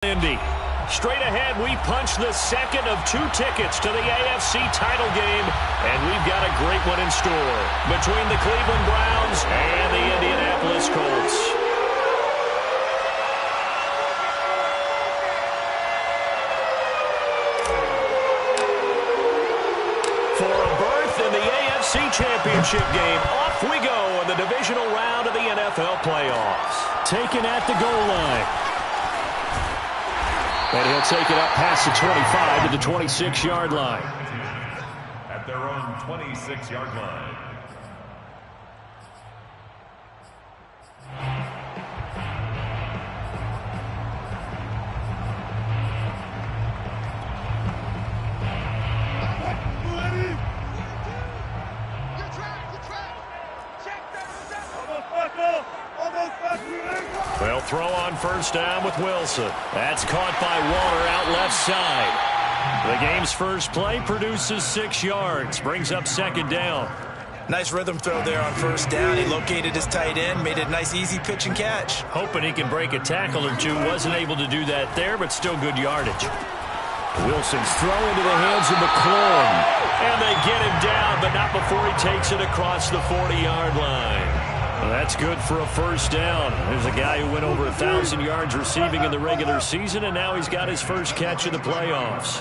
Indy. Straight ahead, we punch the second of 2 tickets to the AFC title game, and we've got a great one in store between the Cleveland Browns and the Indianapolis Colts. For a berth in the AFC Championship game, off we go in the divisional round of the NFL playoffs. Taken at the goal line. And he'll take it up past the 25 to the 26-yard line. At their own 26-yard line. They'll throw on first down with Wilson. That's caught by Waller out left side. The game's first play produces 6 yards. Brings up second down. Nice rhythm throw there on first down. He located his tight end, made it a nice easy pitch and catch. Hoping he can break a tackle or two. Wasn't able to do that there, but still good yardage. Wilson's throw into the hands of McLaurin. And they get him down, but not before he takes it across the 40-yard line. Well, that's good for a first down. There's a guy who went over 1,000 yards receiving in the regular season, and now he's got his first catch in the playoffs.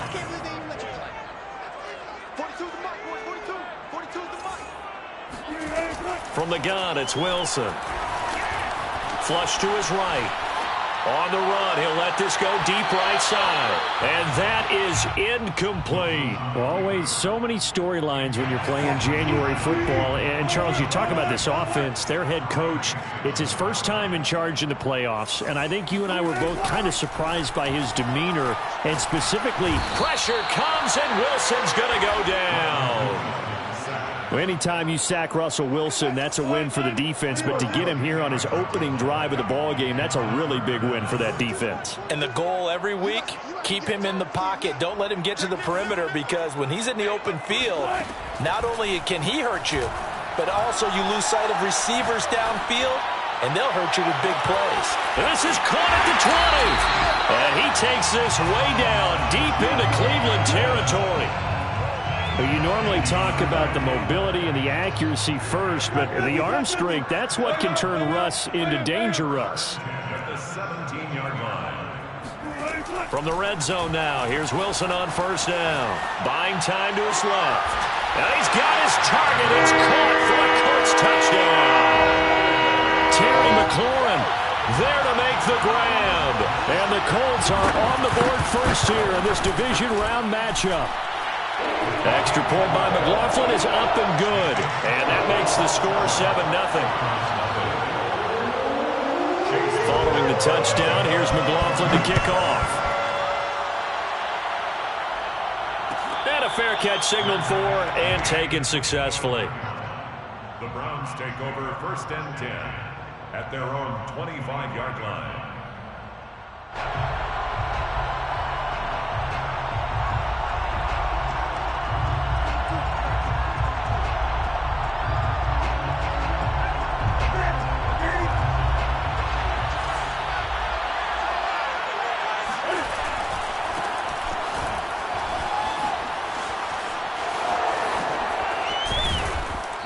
From the gun, it's Wilson. Flush to his right. On the run, he'll let this go deep right side. And that is incomplete. Well, always so many storylines when you're playing January football. And, Charles, you talk about this offense, their head coach, it's his first time in charge in the playoffs. And I think you and I were both kind of surprised by his demeanor. And specifically, pressure comes and Wilson's going to go down. Anytime you sack Russell Wilson, that's a win for the defense. But to get him here on his opening drive of the ball game, that's a really big win for that defense. And the goal every week, keep him in the pocket. Don't let him get to the perimeter, because when he's in the open field, not only can he hurt you, but also you lose sight of receivers downfield, and they'll hurt you with big plays. This is caught at the 20. And he takes this way down deep into Cleveland territory. You normally talk about the mobility and the accuracy first, but the arm strength, that's what can turn Russ into danger Russ. At the 17-yard line. From the red zone now, here's Wilson on first down. Buying time to his left. And he's got his target. It's caught for a Colts touchdown. Terry McLaurin there to make the grab. And the Colts are on the board first here in this division round matchup. Extra point by McLaughlin is up and good. And that makes the score 7-0. Following the touchdown, here's McLaughlin to kick off. And a fair catch signaled for and taken successfully. The Browns take over first and 10 at their own 25-yard line.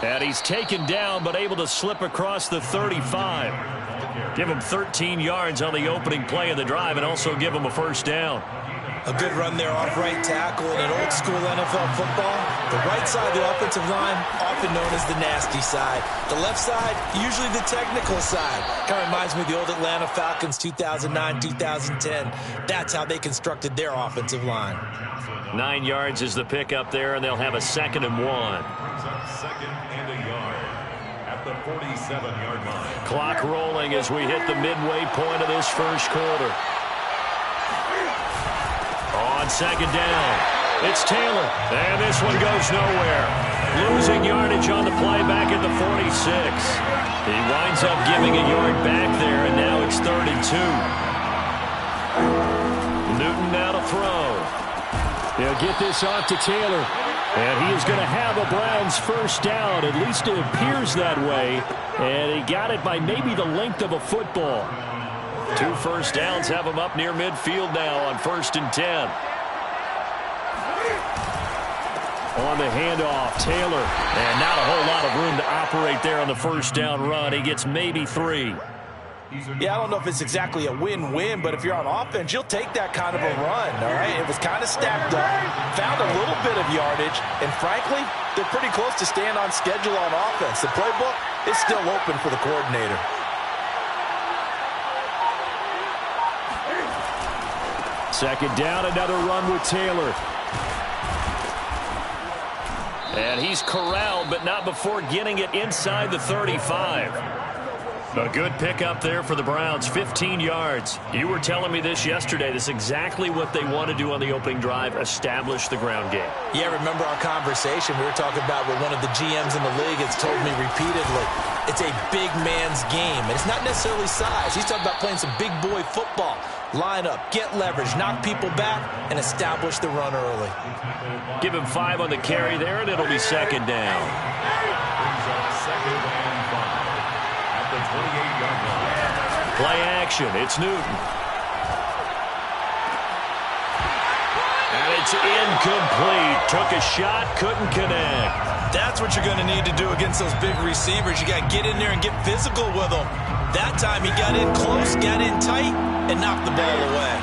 And he's taken down, but able to slip across the 35. Give him 13 yards on the opening play of the drive and also give him a first down. A good run there off right tackle in an old-school NFL football. The right side of the offensive line, often known as the nasty side. The left side, usually the technical side. Kind of reminds me of the old Atlanta Falcons 2009-2010. That's how they constructed their offensive line. 9 yards is the pickup there, and they'll have a 2nd and 1. Second and a yard at the 47-yard line. Clock rolling as we hit the midway point of this first quarter. On second down, it's Taylor, and this one goes nowhere. Losing yardage on the play back at the 46. He winds up giving a yard back there, and now it's 3rd and 2. Newton now to throw. They'll get this off to Taylor. And he is going to have a Browns first down. At least it appears that way. And he got it by maybe the length of a football. 2 first downs have them up near midfield now on 1st and 10. On the handoff, Taylor. And not a whole lot of room to operate there on the first down run. He gets maybe 3. Yeah, I don't know if it's exactly a win-win, but if you're on offense, you'll take that kind of a run, all right? It was kind of stacked up, found a little bit of yardage, and frankly, they're pretty close to staying on schedule on offense. The playbook is still open for the coordinator. Second down, another run with Taylor. And he's corralled, but not before getting it inside the 35. A good pickup there for the Browns, 15 yards. You were telling me this yesterday. This is exactly what they want to do on the opening drive, establish the ground game. Yeah, remember our conversation we were talking about with one of the GMs in the league has told me repeatedly, it's a big man's game. And it's not necessarily size. He's talking about playing some big boy football. Line up, get leverage, knock people back, and establish the run early. Give him 5 on the carry there, and it'll be second down. Brings up 2nd and 5 at the 28-yard line. Play action. It's Newton. And it's incomplete. Took a shot, couldn't connect. That's what you're going to need to do against those big receivers. You got to get in there and get physical with them. That time he got in close, got in tight, and knocked the ball away.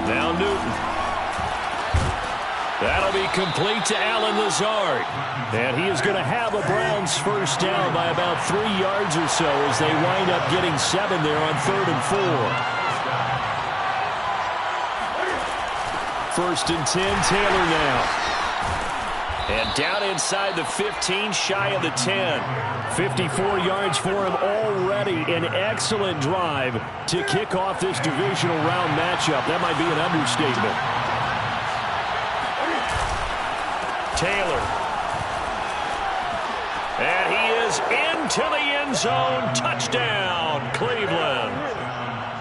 Now Newton. That'll be complete to Allen Lazard. And he is going to have a Browns first down by about 3 yards or so as they wind up getting 7 there on 3rd and 4. 1st and 10, Taylor now. And down inside the 15, shy of the 10. 54 yards for him already. An excellent drive to kick off this divisional round matchup. That might be an understatement. Taylor. And he is into the end zone. Touchdown, Cleveland.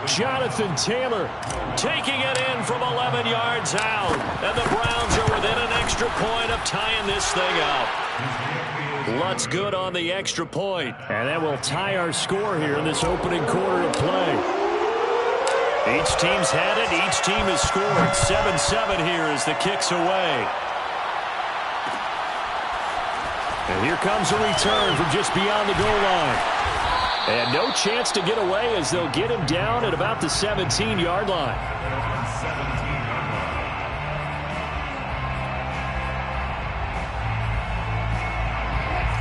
Jonathan Taylor taking it in from 11 yards out. And the Browns are within an extra point of tying this thing up. Lutz good on the extra point. And that will tie our score here in this opening quarter of play. Each team's had it. Each team has scored. 7-7 here as the kick's away. And here comes a return from just beyond the goal line. And no chance to get away as they'll get him down at about the 17-yard line.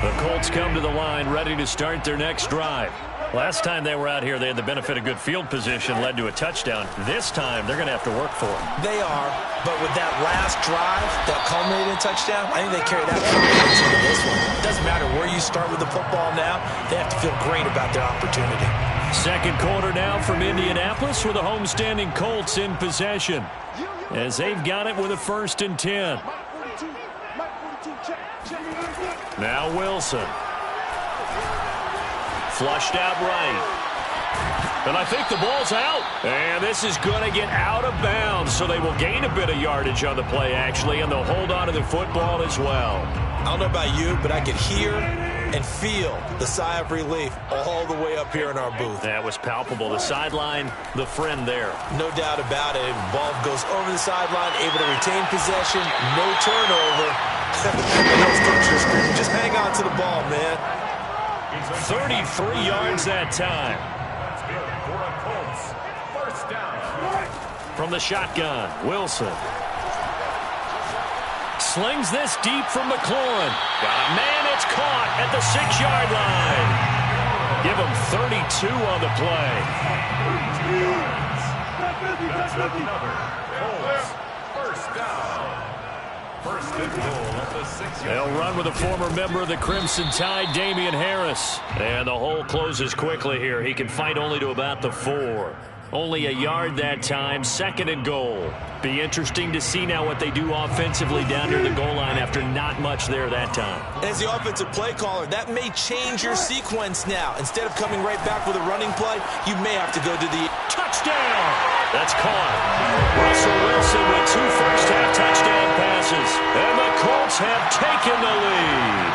The Colts come to the line ready to start their next drive. Last time they were out here, they had the benefit of good field position, led to a touchdown. This time, they're going to have to work for it. They are, but with that last drive that culminated in a touchdown, I think they carry that confidence into this one. It doesn't matter where you start with the football now. They have to feel great about their opportunity. Second quarter now from Indianapolis with the homestanding Colts in possession as they've got it with a 1st and 10. Now Wilson. Flushed out right. And I think the ball's out. And this is going to get out of bounds, so they will gain a bit of yardage on the play, actually, and they'll hold on to the football as well. I don't know about you, but I could hear and feel the sigh of relief all the way up here in our booth. That was palpable. The sideline, the friend there. No doubt about it. Ball goes over the sideline, able to retain possession, no turnover. And those coaches are screaming, just hang on to the ball, man. 33 yards that time. That's good for a Colts. First down. From the shotgun, Wilson. Slings this deep from McLaurin. Got a man, it's caught at the 6-yard line. Give him 32 on the play. That's the number. Colts. First down. First and goal at the 6-yard line. They'll run with a former member of the Crimson Tide, Damian Harris. And the hole closes quickly here. He can fight only to about the 4. Only a yard that time, 2nd and goal. Be interesting to see now what they do offensively down near the goal line after not much there that time. As the offensive play caller, that may change your sequence now. Instead of coming right back with a running play, you may have to go to the touchdown. That's caught. Russell Wilson with 2 first-half touchdown passes. And the Colts have taken the lead.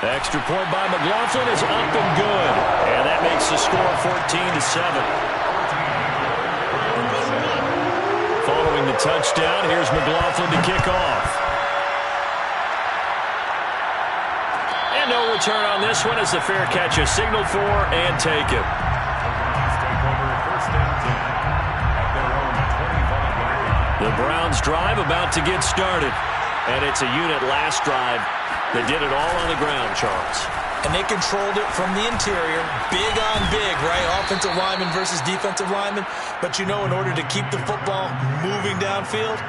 Extra point by McLaughlin is up and good. And that makes the score 14-7. Following the touchdown, here's McLaughlin to kick off. And no return on this one as the fair catch is signaled for and taken. The Browns drive about to get started. And it's a unit last drive that did it all on the ground, Charles. And they controlled it from the interior. Big on big, right? Offensive lineman versus defensive lineman. But you know, in order to keep the football moving downfield,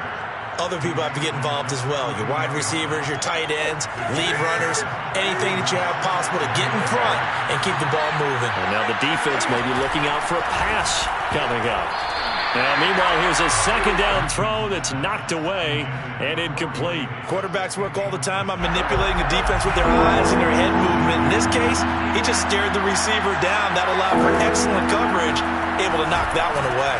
other people have to get involved as well. Your wide receivers, your tight ends, lead runners, anything that you have possible to get in front and keep the ball moving. And now the defense may be looking out for a pass coming up. Now, meanwhile, here's a second down throw that's knocked away and incomplete. Quarterbacks work all the time on manipulating the defense with their eyes and their head movement. In this case, he just stared the receiver down. That allowed for excellent coverage, able to knock that one away.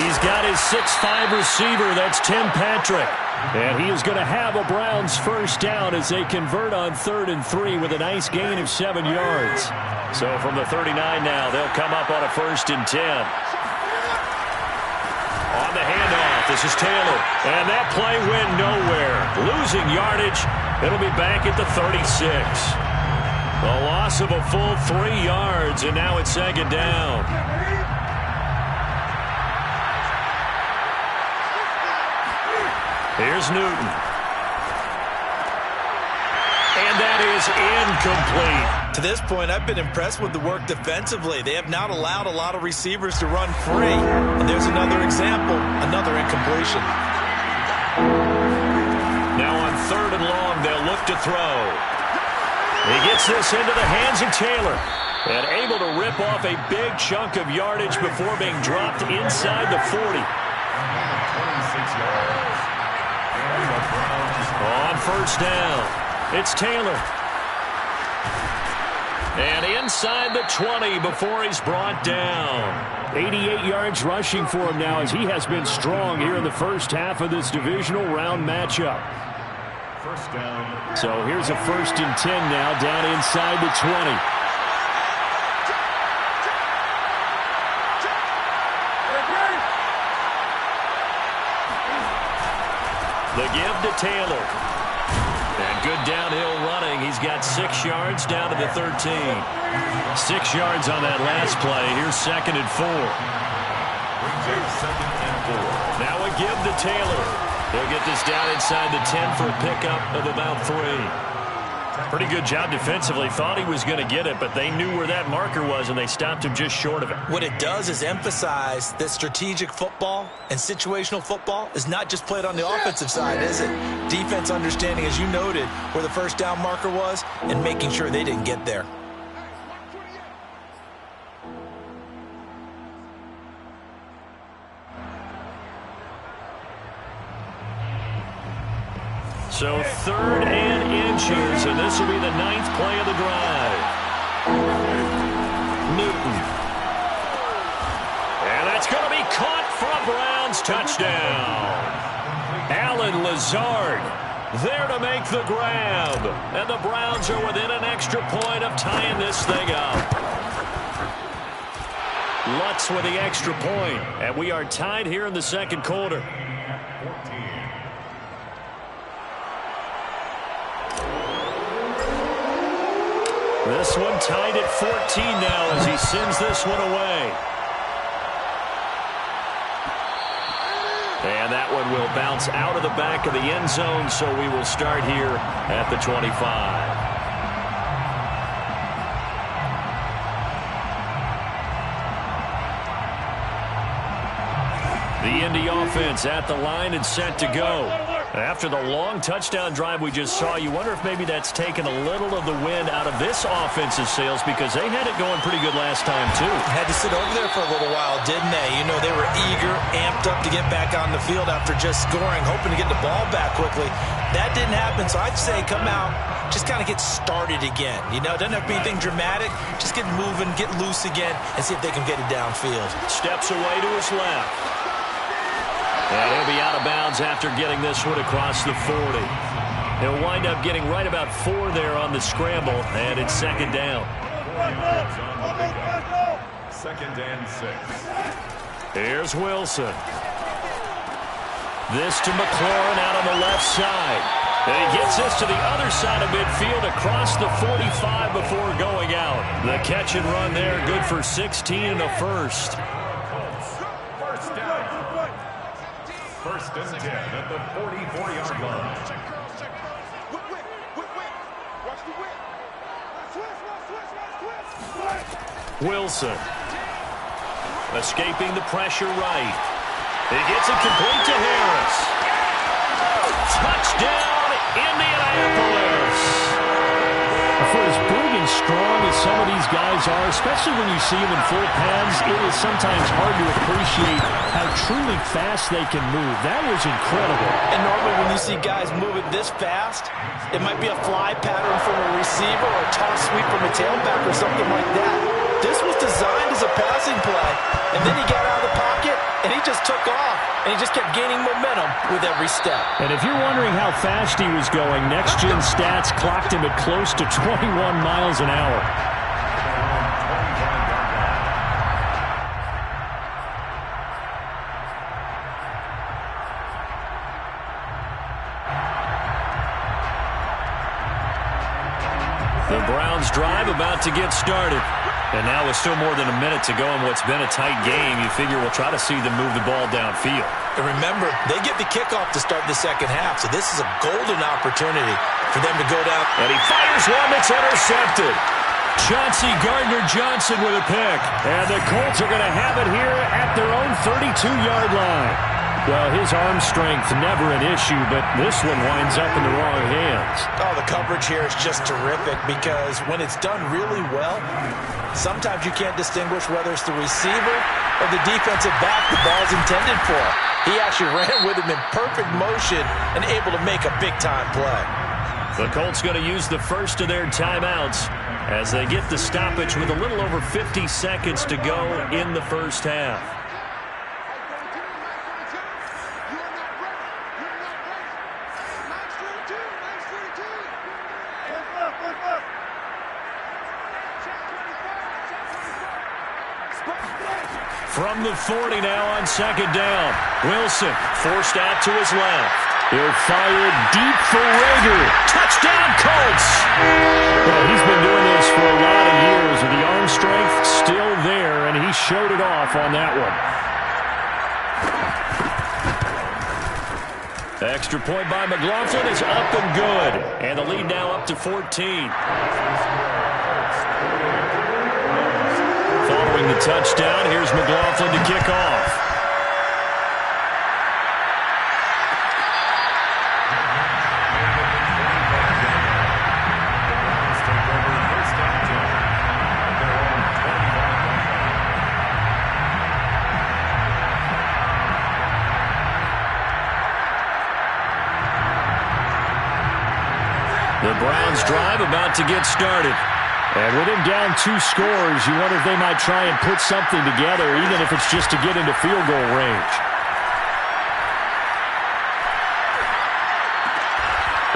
He's got his 6'5" receiver. That's Tim Patrick. And he is going to have a Browns first down as they convert on 3rd and 3 with a nice gain of 7 yards. So from the 39 now, they'll come up on a 1st and 10. On the handoff, this is Taylor. And that play went nowhere. Losing yardage. It'll be back at the 36. A loss of a full 3 yards, and now it's 2nd down. Here's Newton. And that is incomplete. To this point, I've been impressed with the work defensively. They have not allowed a lot of receivers to run free. And there's another example, another incompletion. Now on 3rd and long, they'll look to throw. He gets this into the hands of Taylor. And able to rip off a big chunk of yardage before being dropped inside the 40. 26 yards. On 1st down, it's Taylor. And inside the 20 before he's brought down. 88 yards rushing for him now as he has been strong here in the first half of this divisional round matchup. First down. So here's a 1st and 10 now down inside the 20. The give to Taylor. And good downhill running. He's got 6 yards down to the 13. 6 yards on that last play. Here's 2nd and 4. Now a give to Taylor. He'll get this down inside the 10 for a pickup of about 3. Pretty good job defensively. Thought he was going to get it, but they knew where that marker was, and they stopped him just short of it. What it does is emphasize that strategic football and situational football is not just played on the offensive side, is it? Defense understanding, as you noted, where the 1st down marker was and making sure they didn't get there. So 3rd and inches, and this will be the 9th play of the drive. Newton. And that's going to be caught for a Browns touchdown. Allen Lazard there to make the grab. And the Browns are within an extra point of tying this thing up. Lutz with the extra point, and we are tied here in the 2nd quarter. This one tied at 14 now as he sends this one away. And that one will bounce out of the back of the end zone, so we will start here at the 25. The Indy offense at the line and set to go. After the long touchdown drive we just saw, you wonder if maybe that's taken a little of the wind out of this offensive sails because they had it going pretty good last time, too. Had to sit over there for a little while, didn't they? You know, they were eager, amped up to get back on the field after just scoring, hoping to get the ball back quickly. That didn't happen, so I'd say come out, just kind of get started again. You know, it doesn't have to be anything dramatic. Just get moving, get loose again, and see if they can get it downfield. Steps away to his left. And he'll be out of bounds after getting this one across the 40. He'll wind up getting right about 4 there on the scramble, and it's second down. 4 yards on the pickup. Second and 6. Here's Wilson. This to McLaurin out on the left side. And he gets this to the other side of midfield across the 45 before going out. The catch and run there, good for 16 and a first. First down. First and 10 at the 44-yard line. Wilson. Escaping the pressure right. He gets it complete to Harris. Touchdown, Indianapolis. For as big and strong as some of these guys are, especially when you see them in full pads, it is sometimes hard to appreciate how truly fast they can move. That was incredible. And normally when you see guys move it this fast, it might be a fly pattern from a receiver or a toss sweep from a tailback or something like that. This was designed as a passing play, and then he got out of the pocket, and he just took off, and he just kept gaining momentum with every step. And if you're wondering how fast he was going, next-gen stats clocked him at close to 21 miles an hour. The Browns drive about to get started. And now with still more than a minute to go in what's been a tight game, you figure we'll try to see them move the ball downfield. And remember, they get the kickoff to start the second half, so this is a golden opportunity for them to go down. And he fires one that's intercepted. Chauncey Gardner-Johnson with a pick. And the Colts are going to have it here at their own 32-yard line. Well, his arm strength never an issue, but this one winds up in the wrong hands. Oh, the coverage here is just terrific because when it's done really well, sometimes you can't distinguish whether it's the receiver or the defensive back the ball's intended for. He actually ran with him in perfect motion and able to make a big-time play. The Colts going to use the first of their timeouts as they get the stoppage with a little over 50 seconds to go in the first half. From the 40 now on second down. Wilson forced out to his left. He'll fire deep for Rager. Touchdown, Colts! Well, he's been doing this for a lot of years with the arm strength still there, and he showed it off on that one. Extra point by McLaughlin is up and good. And the lead now up to 14. Following the touchdown, here's McLaughlin to kick off. The Browns drive about to get started. And with him down 2 scores, you wonder if they might try and put something together, even if it's just to get into field goal range.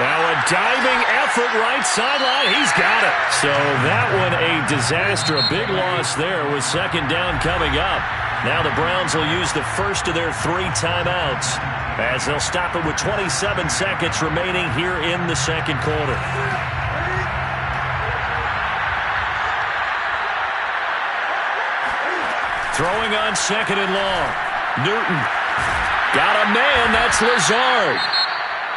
Now a diving effort right sideline. He's got it. So that one a disaster. A big loss there with second down coming up. Now the Browns will use the first of their 3 timeouts as they'll stop it with 27 seconds remaining here in the second quarter. Throwing on second and long. Newton. Got a man. That's Lazard.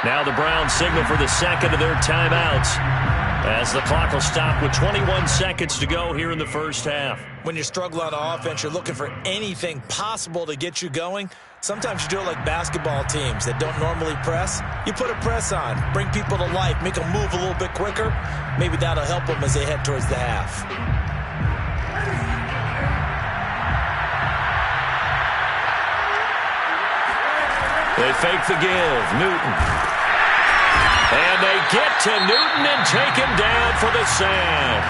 Now the Browns signal for the second of their timeouts as the clock will stop with 21 seconds to go here in the first half. When you're struggling on offense, you're looking for anything possible to get you going. Sometimes you do it like basketball teams that don't normally press. You put a press on, bring people to life, make them move a little bit quicker. Maybe that'll help them as they head towards the half. They fake the give. Newton. And they get to Newton and take him down for the sack.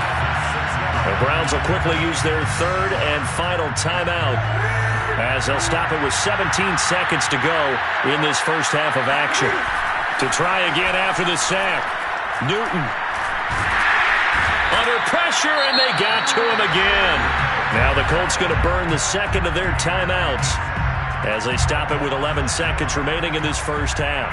The Browns will quickly use their third and final timeout as they'll stop it with 17 seconds to go in this first half of action. To try again after the sack. Newton. Under pressure, and they got to him again. Now the Colts going to burn the second of their timeouts as they stop it with 11 seconds remaining in this first half.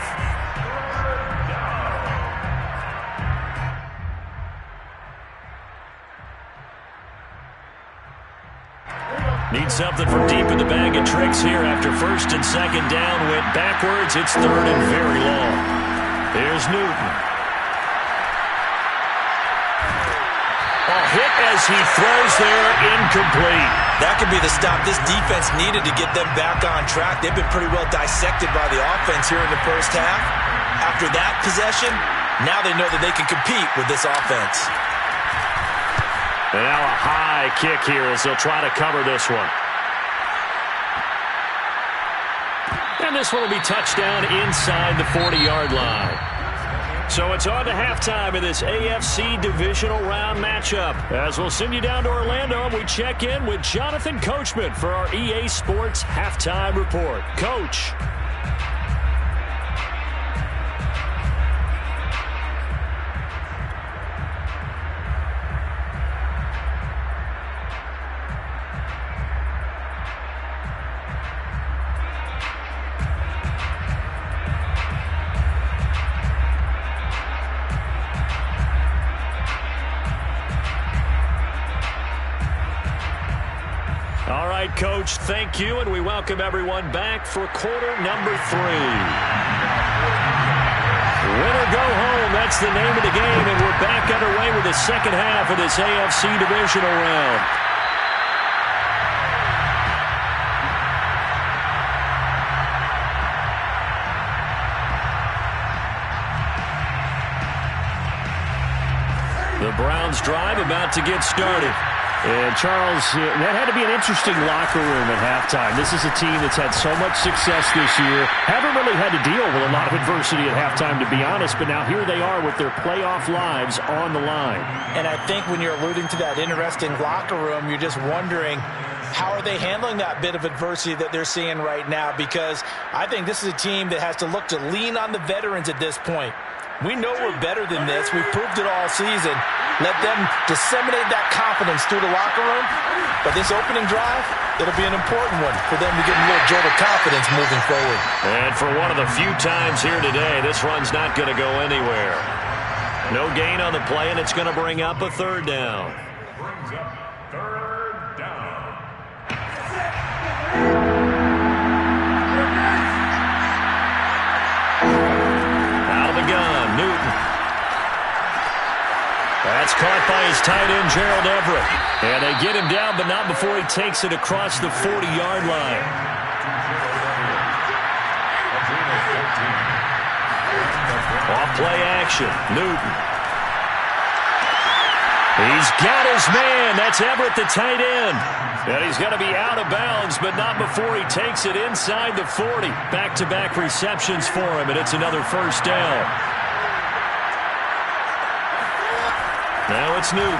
Need something from deep in the bag of tricks here after first and second down went backwards. It's third and very long. Here's Newton. A hit as he throws there, incomplete. That could be the stop this defense needed to get them back on track. They've been pretty well dissected by the offense here in the first half. After that possession, now they know that they can compete with this offense. And now a high kick here as they'll try to cover this one. And this one will be touchdown inside the 40-yard line. So it's on to halftime in this AFC divisional round matchup. As we'll send you down to Orlando, we check in with Jonathan Coachman for our EA Sports Halftime Report. Coach. All right, Coach, thank you, and we welcome everyone back for quarter number 3. Win or go home, that's the name of the game, and we're back underway with the second half of this AFC divisional round. The Browns drive about to get started. And, Charles, that had to be an interesting locker room at halftime. This is a team that's had so much success this year. Haven't really had to deal with a lot of adversity at halftime, to be honest. But now here they are with their playoff lives on the line. And I think when you're alluding to that interesting locker room, you're just wondering, how are they handling that bit of adversity that they're seeing right now? Because I think this is a team that has to look to lean on the veterans at this point. We know we're better than this. We've proved it all season. Let them disseminate that confidence through the locker room. But this opening drive, it'll be an important one for them to get a little jolt of confidence moving forward. And for one of the few times here today, this run's not going to go anywhere. No gain on the play, and it's going to bring up a third down. Brings up third down. Out of the gun, Newton. That's caught by his tight end, Gerald Everett. And they get him down, but not before he takes it across the 40-yard line. Off play action, Newton. He's got his man. That's Everett, the tight end. And he's going to be out of bounds, but not before he takes it inside the 40. Back-to-back receptions for him, and it's another first down. Now it's Newton.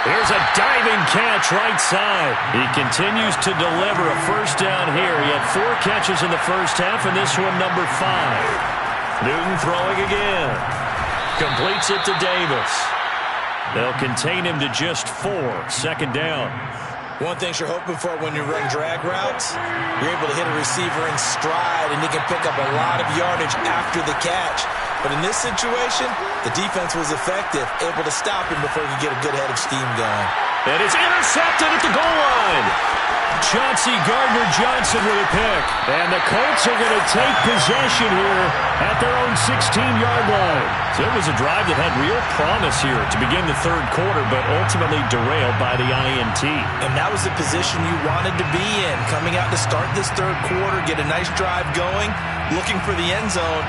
Here's a diving catch right side. He continues to deliver a first down here. He had 4 catches in the first half, and this one number 5. Newton throwing again. Completes it to Davis. They'll contain him to just 4. Second down. One thing you're hoping for when you run drag routes, you're able to hit a receiver in stride, and he can pick up a lot of yardage after the catch. But in this situation, the defense was effective, able to stop him before he could get a good head of steam going. And it's intercepted at the goal line. Chauncey Gardner-Johnson with a pick. And the Colts are going to take possession here at their own 16-yard line. So it was a drive that had real promise here to begin the third quarter, but ultimately derailed by the INT. And that was the position you wanted to be in, coming out to start this third quarter, get a nice drive going, looking for the end zone.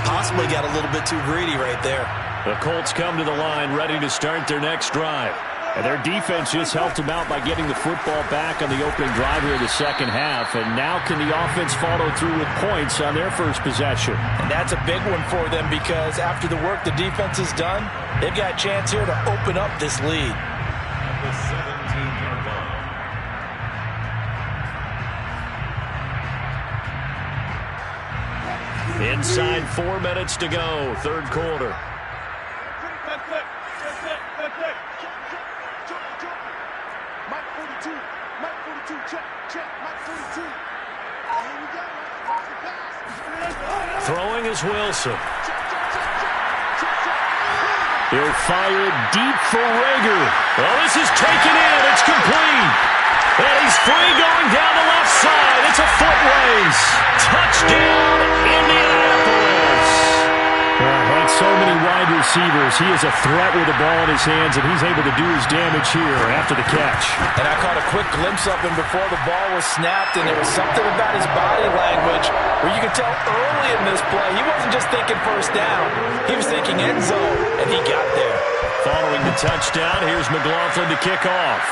Possibly got a little bit too greedy right there. The Colts come to the line ready to start their next drive. And their defense just helped them out by getting the football back on the opening drive here in the second half. And now can the offense follow through with points on their first possession? And that's a big one for them because after the work the defense has done, they've got a chance here to open up this lead. At the 17-yard line. Inside 4 minutes to go, third quarter. Throwing is Wilson. He'll fire it deep for Rager. Oh, this is taken in. It's complete. And he's free going down the left side. It's a foot race. Touchdown, Indianapolis. Like so many wide receivers, he is a threat with the ball in his hands, and he's able to do his damage here after the catch. And I caught a quick glimpse of him before the ball was snapped, and there was something about his body language where you could tell early in this play he wasn't just thinking first down. He was thinking end zone, and he got there. Following the touchdown, here's McLaughlin to kick off.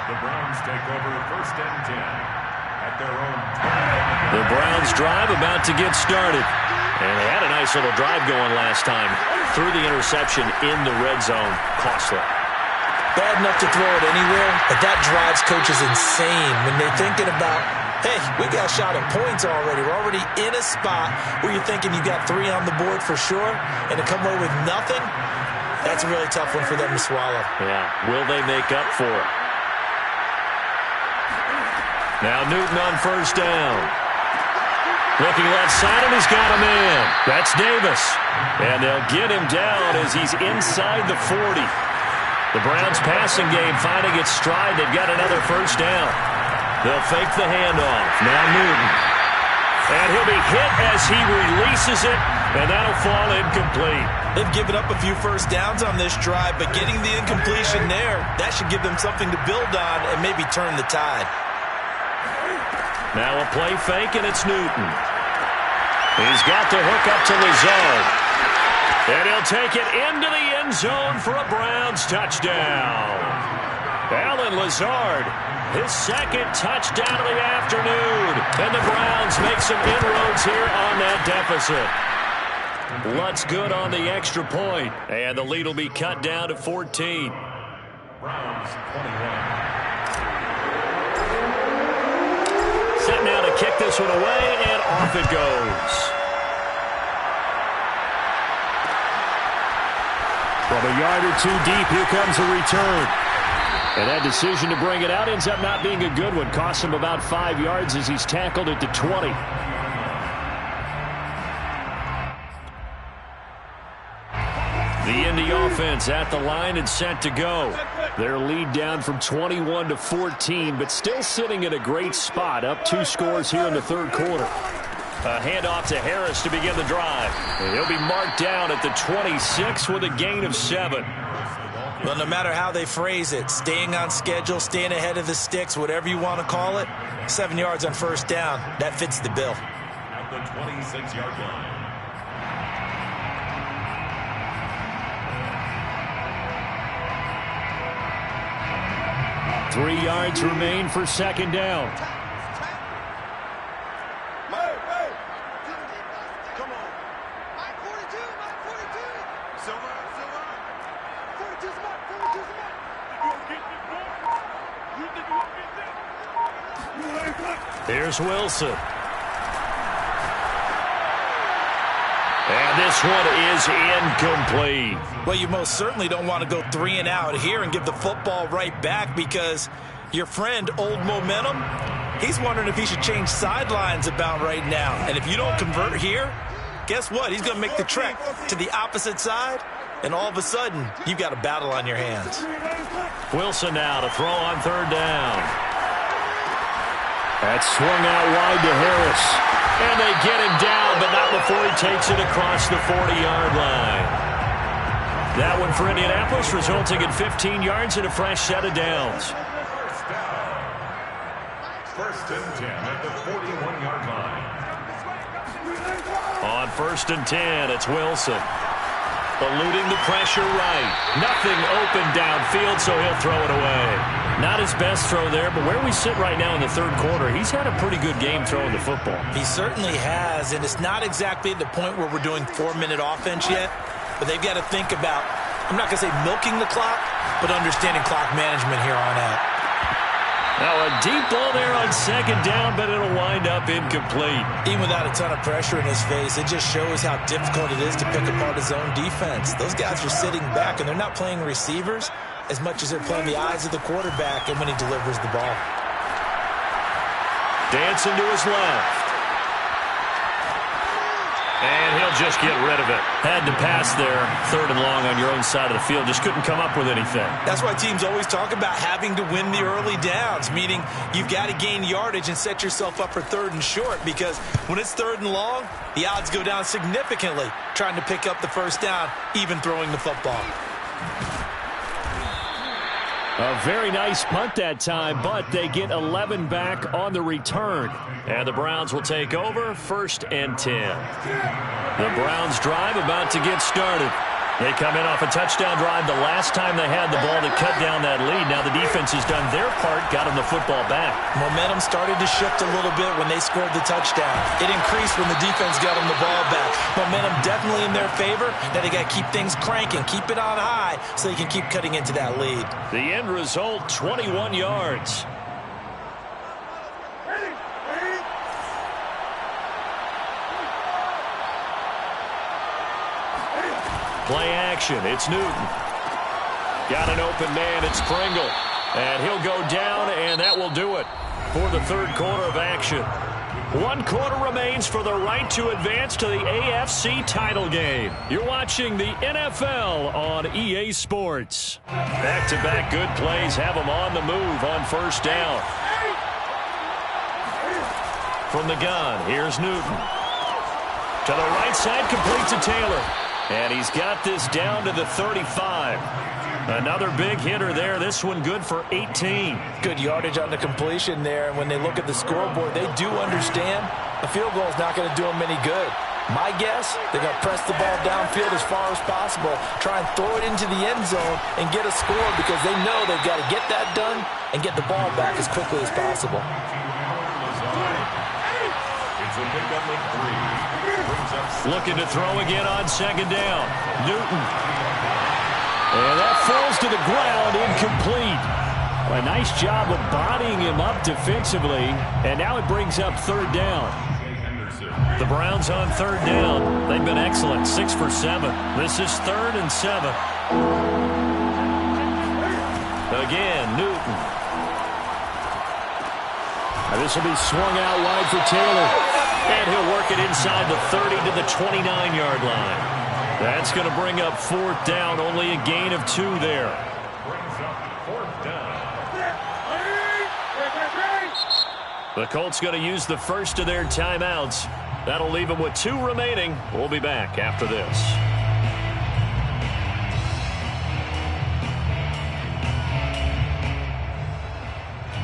The Browns take over first and 10 at their own 20. The Browns drive about to get started. And they had a nice little drive going last time. Threw the interception in the red zone. Costly. Bad enough to throw it anywhere, but that drives coaches insane when they're thinking about, hey, we got a shot at points already. We're already in a spot where you're thinking you got 3 on the board for sure, and to come away with nothing, that's a really tough one for them to swallow. Yeah. Will they make up for it? Now Newton on first down. Looking left side, and he's got a man. That's Davis. And they'll get him down as he's inside the 40. The Browns passing game finding its stride. They've got another first down. They'll fake the handoff. Now Newton. And he'll be hit as he releases it, and that'll fall incomplete. They've given up a few first downs on this drive, but getting the incompletion there, that should give them something to build on and maybe turn the tide. Now a play fake, and it's Newton. He's got the hook up to Lazard. And he'll take it into the end zone for a Browns touchdown. Alan Lazard, his second touchdown of the afternoon. And the Browns make some inroads here on that deficit. Lutz good on the extra point. And the lead will be cut down to 14. Browns 21. Set now to kick this one away, and off it goes. From a yard or 2 deep, here comes a return. And that decision to bring it out ends up not being a good one. Costs him about 5 yards as he's tackled at the 20. The Indy offense at the line and set to go. Their lead down from 21 to 14, but still sitting in a great spot. Up 2 scores here in the third quarter. A handoff to Harris to begin the drive. And he'll be marked down at the 26 with a gain of 7. Well, no matter how they phrase it, staying on schedule, staying ahead of the sticks, whatever you want to call it, 7 yards on first down, that fits the bill. At the 26-yard line. Three yards remain for second down. Here's Wilson. And this one is incomplete. Well, you most certainly don't want to go 3 and out here and give the football right back, because your friend, Old Momentum, he's wondering if he should change sidelines about right now. And if you don't convert here, guess what? He's going to make the trek to the opposite side, and all of a sudden, you've got a battle on your hands. Wilson now to throw on third down. That's swung out wide to Harris. And they get him down, but not before he takes it across the 40-yard line. That one for Indianapolis, resulting in 15 yards and a fresh set of downs. First and 10 at the 41-yard line. On first and 10, it's Wilson. Eluding the pressure right. Nothing open downfield, so he'll throw it away. Not his best throw there, but where we sit right now in the third quarter, he's had a pretty good game throwing the football. He certainly has, and it's not exactly at the point where we're doing 4-minute offense yet, but they've got to think about, I'm not going to say milking the clock, but understanding clock management here on out. Now a deep ball there on second down, but it'll wind up incomplete. Even without a ton of pressure in his face, it just shows how difficult it is to pick apart his own defense. Those guys are sitting back, and they're not playing receivers as much as they're playing the eyes of the quarterback and when he delivers the ball. Dancing to his left. And he'll just get rid of it. Had to pass there, 3rd and long on your own side of the field. Just couldn't come up with anything. That's why teams always talk about having to win the early downs, meaning you've got to gain yardage and set yourself up for 3rd and short, because when it's 3rd and long, the odds go down significantly trying to pick up the first down, even throwing the football. A very nice punt that time, but they get 11 back on the return. And the Browns will take over, 1st and 10. The Browns drive about to get started. They come in off a touchdown drive the last time they had the ball to cut down that lead. Now the defense has done their part, got them the football back. Momentum started to shift a little bit when they scored the touchdown. It increased when the defense got them the ball back. Momentum definitely in their favor. Now they got to keep things cranking, keep it on high so they can keep cutting into that lead. The end result, 21 yards. Play action. It's Newton. Got an open man. It's Pringle. And he'll go down, and that will do it for the 3rd quarter of action. 1 quarter remains for the right to advance to the AFC title game. You're watching the NFL on EA Sports. Back-to-back good plays have them on the move on 1st down. From the gun, here's Newton. To the right side, complete to Taylor. And he's got this down to the 35. Another big hitter there. This one good for 18. Good yardage on the completion there. And when they look at the scoreboard, they do understand a field goal is not going to do them any good. My guess, they're going to press the ball downfield as far as possible, try and throw it into the end zone and get a score, because they know they've got to get that done and get the ball back as quickly as possible. It's a big number 3. Looking to throw again on 2nd down. Newton. And that falls to the ground, incomplete. A nice job of bodying him up defensively. And now it brings up 3rd down. The Browns on 3rd down. They've been excellent, 6 for 7. This is 3rd and 7. Again, Newton. And this will be swung out wide for Taylor. And he'll work it inside the 30 to the 29-yard line. That's going to bring up 4th down. Only a gain of 2 there. Brings up 4th down. The Colts going to use the first of their timeouts. That'll leave them with 2 remaining. We'll be back after this.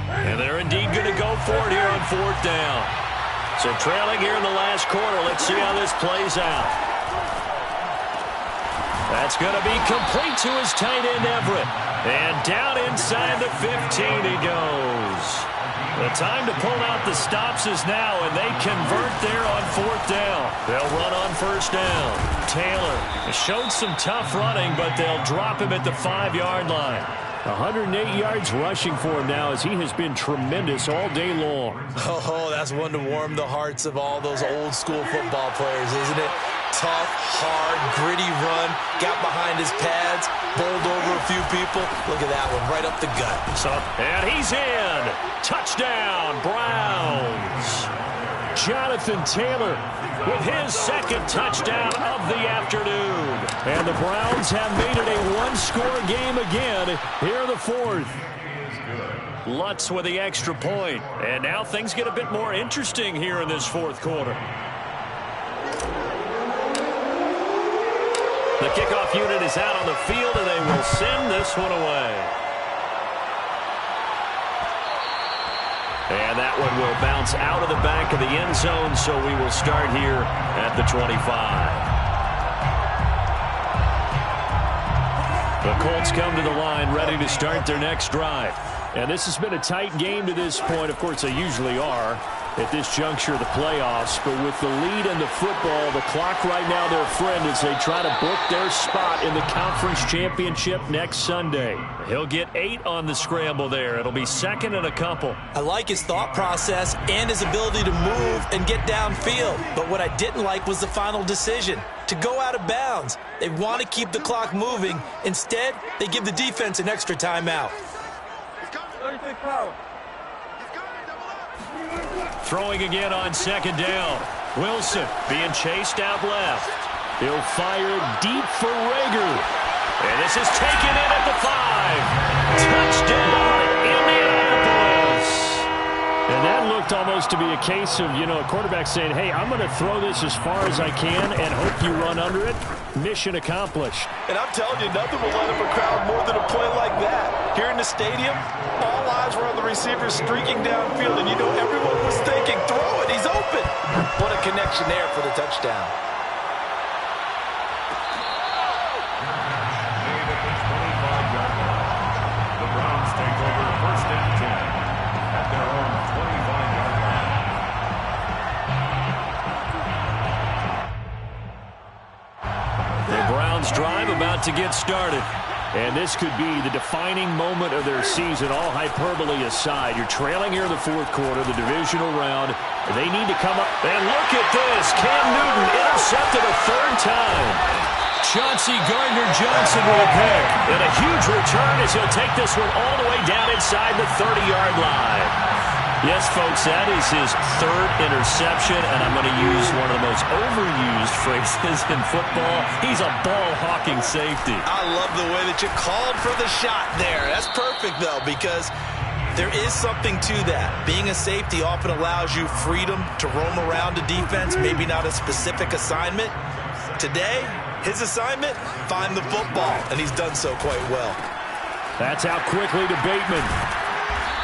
And they're indeed going to go for it here on 4th down. So trailing here in the last quarter. Let's see how this plays out. That's going to be complete to his tight end, Everett. And down inside the 15 he goes. The time to pull out the stops is now, and they convert there on 4th down. They'll run on 1st down. Taylor showed some tough running, but they'll drop him at the 5-yard line. 108 yards rushing for him now, as he has been tremendous all day long. Oh, that's one to warm the hearts of all those old school football players, isn't it? Tough, hard, gritty run, got behind his pads, bowled over a few people. Look at that one, right up the gut. And he's in. Touchdown, Browns. Jonathan Taylor with his 2nd touchdown of the afternoon. And the Browns have made it a 1-score game again here in the 4th. Lutz with the extra point. And now things get a bit more interesting here in this 4th quarter. The kickoff unit is out on the field, and they will send this one away. And that one will bounce out of the back of the end zone, so we will start here at the 25. The Colts come to the line ready to start their next drive. And this has been a tight game to this point. Of course, they usually are. at this juncture of the playoffs. But with the lead in the football, the clock right now their friend as they try to book their spot in the conference championship next Sunday. He'll get 8 on the scramble there. It'll be second and a couple. I like his thought process and his ability to move and get downfield. But what I didn't like was the final decision, to go out of bounds. They want to keep the clock moving. Instead, they give the defense an extra timeout. Throwing again on second down. Wilson being chased out left. He'll fire deep for Rager. And this is taken in at the 5. Touchdown, Indianapolis. And that looked almost to be a case of, a quarterback saying, hey, I'm going to throw this as far as I can and hope you run under it. Mission accomplished. And I'm telling you, nothing will light up a crowd more than a play like that. Here in the stadium, all eyes were on the receiver streaking downfield, and everyone was thinking, throw it, he's open. What a connection there for the touchdown. The Browns take over first and 10 at their own 25-yard line. The Browns drive about to get started. And this could be the defining moment of their season, all hyperbole aside. You're trailing here in the fourth quarter, the divisional round. They need to come up. And look at this. Cam Newton intercepted a third time. Chauncey Gardner-Johnson with a pick. And a huge return as he'll take this one all the way down inside the 30-yard line. Yes, folks, that is his third interception, and I'm going to use one of the most overused phrases in football. He's a ball-hawking safety. I love the way that you called for the shot there. That's perfect, though, because there is something to that. Being a safety often allows you freedom to roam around a defense, maybe not a specific assignment. Today, his assignment, find the football, and he's done so quite well. That's out quickly to Bateman.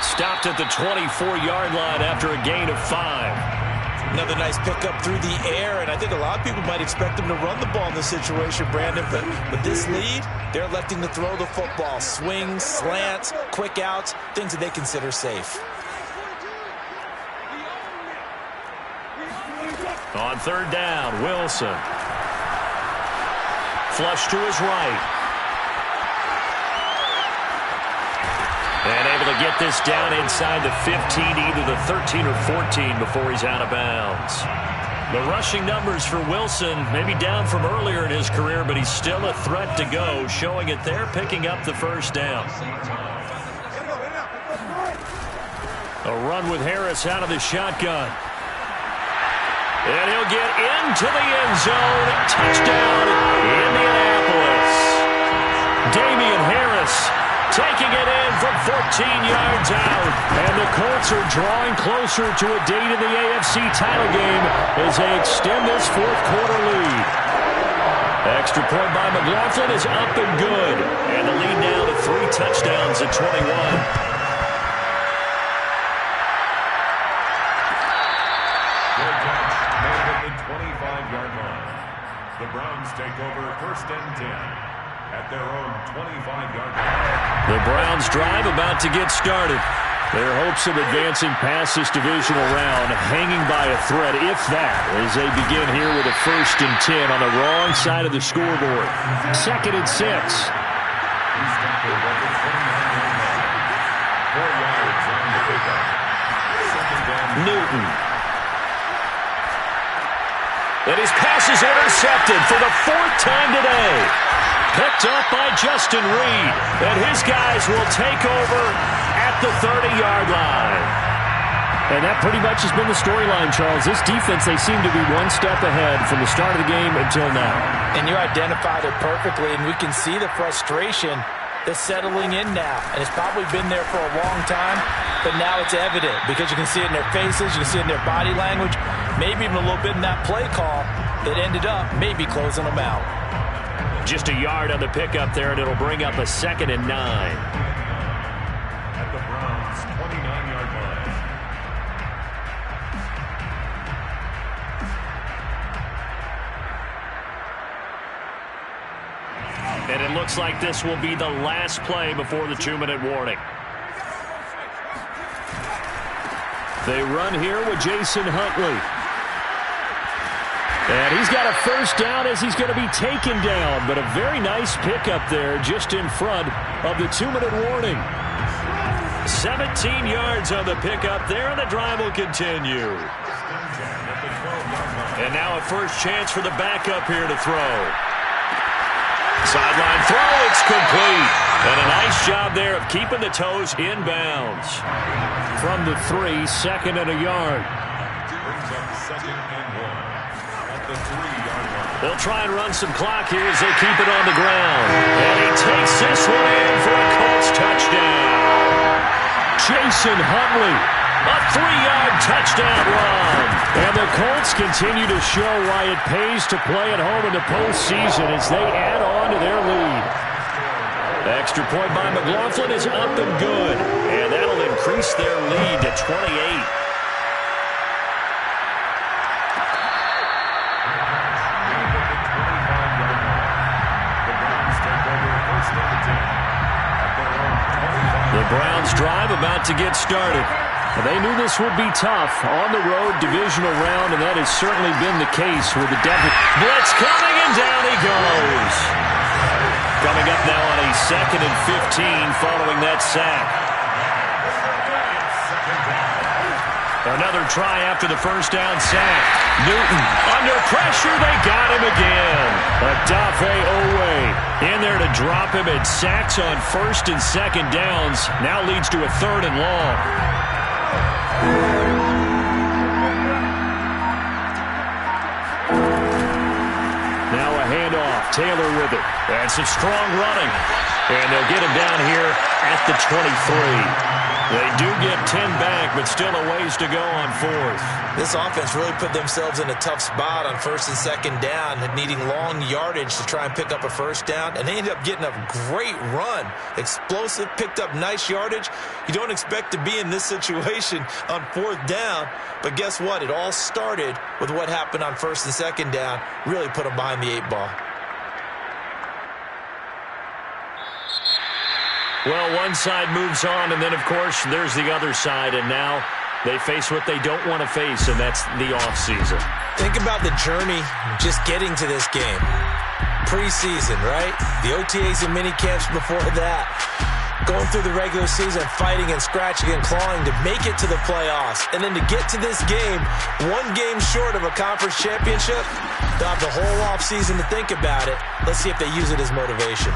Stopped at the 24-yard line after a gain of 5. Another nice pickup through the air, and I think a lot of people might expect him to run the ball in this situation, Brandon, but with this lead, they're electing to throw the football. Swings, slants, quick outs, things that they consider safe. On third down, Wilson. Flush to his right. And able to get this down inside the 15, either the 13 or 14 before he's out of bounds. The rushing numbers for Wilson maybe down from earlier in his career, but he's still a threat to go, showing it there, picking up the first down. A run with Harris out of the shotgun. And he'll get into the end zone. Touchdown, Indianapolis. Damian Harris taking it in from 14 yards out. And the Colts are drawing closer to a date in the AFC title game as they extend this fourth quarter lead. Extra point by McLaughlin is up and good. And the lead now to 3 touchdowns at 21. The 25-yard line. The Browns take over first and 10 at their own 25-yard line. The Browns drive about to get started. Their hopes of advancing past this divisional round hanging by a thread, if that, as they begin here with a 1st and 10 on the wrong side of the scoreboard. 2nd and 6. He's got the 29-yard line. 4 yards on the pickup. Second down. Newton. And his pass is intercepted for the 4th time today. Picked up by Justin Reed. And his guys will take over at the 30-yard line. And that pretty much has been the storyline, Charles. This defense, they seem to be one step ahead from the start of the game until now. And you identified it perfectly, and we can see the frustration that's settling in now. And it's probably been there for a long time, but now it's evident because you can see it in their faces, you can see it in their body language, maybe even a little bit in that play call that ended up maybe closing them out. Just a yard on the pickup there, and it'll bring up a 2nd and 9. At the Browns' 29-yard line. And it looks like this will be the last play before the 2-minute warning. They run here with Jason Huntley. And he's got a first down as he's going to be taken down. But a very nice pickup there just in front of the 2-minute warning. 17 yards on the pickup there, and the drive will continue. And now a first chance for the backup here to throw. Sideline throw, it's complete. And a nice job there of keeping the toes inbounds. From the 3, second and a yard. Brings up second and 1 at the 3-yard line. They'll try and run some clock here as they keep it on the ground. And he takes this one in for a Colts touchdown. Jason Huntley, a 3-yard touchdown run. And the Colts continue to show why it pays to play at home in the postseason as they add on to their lead. The extra point by McLaughlin is up and good. And that'll increase their lead to 28. The Browns drive about to get started. They knew this would be tough on the road divisional round, and that has certainly been the case with the Devils. Blitz coming, and down he goes. Coming up now on a 2nd and 15 following that sack. Another try after the first down sack. Newton under pressure. They got him again. Adafe Owe in there to drop him, and sacks on 1st and 2nd downs. Now leads to a 3rd and long. Now a handoff. Taylor with it. And some strong running. And they'll get him down here at the 23. They do get 10 back, but still a ways to go on 4th. This offense really put themselves in a tough spot on 1st and 2nd down, needing long yardage to try and pick up a first down, and they ended up getting a great run. Explosive, picked up nice yardage. You don't expect to be in this situation on 4th down, but guess what? It all started with what happened on 1st and 2nd down. Really put them behind the 8 ball. Well, one side moves on, and then, of course, there's the other side, and now they face what they don't want to face, and that's the offseason. Think about the journey just getting to this game. Preseason, right? The OTAs and mini camps before that. Going through the regular season, fighting and scratching and clawing to make it to the playoffs. And then to get to this game, one game short of a conference championship, they'll have the whole offseason to think about it. Let's see if they use it as motivation.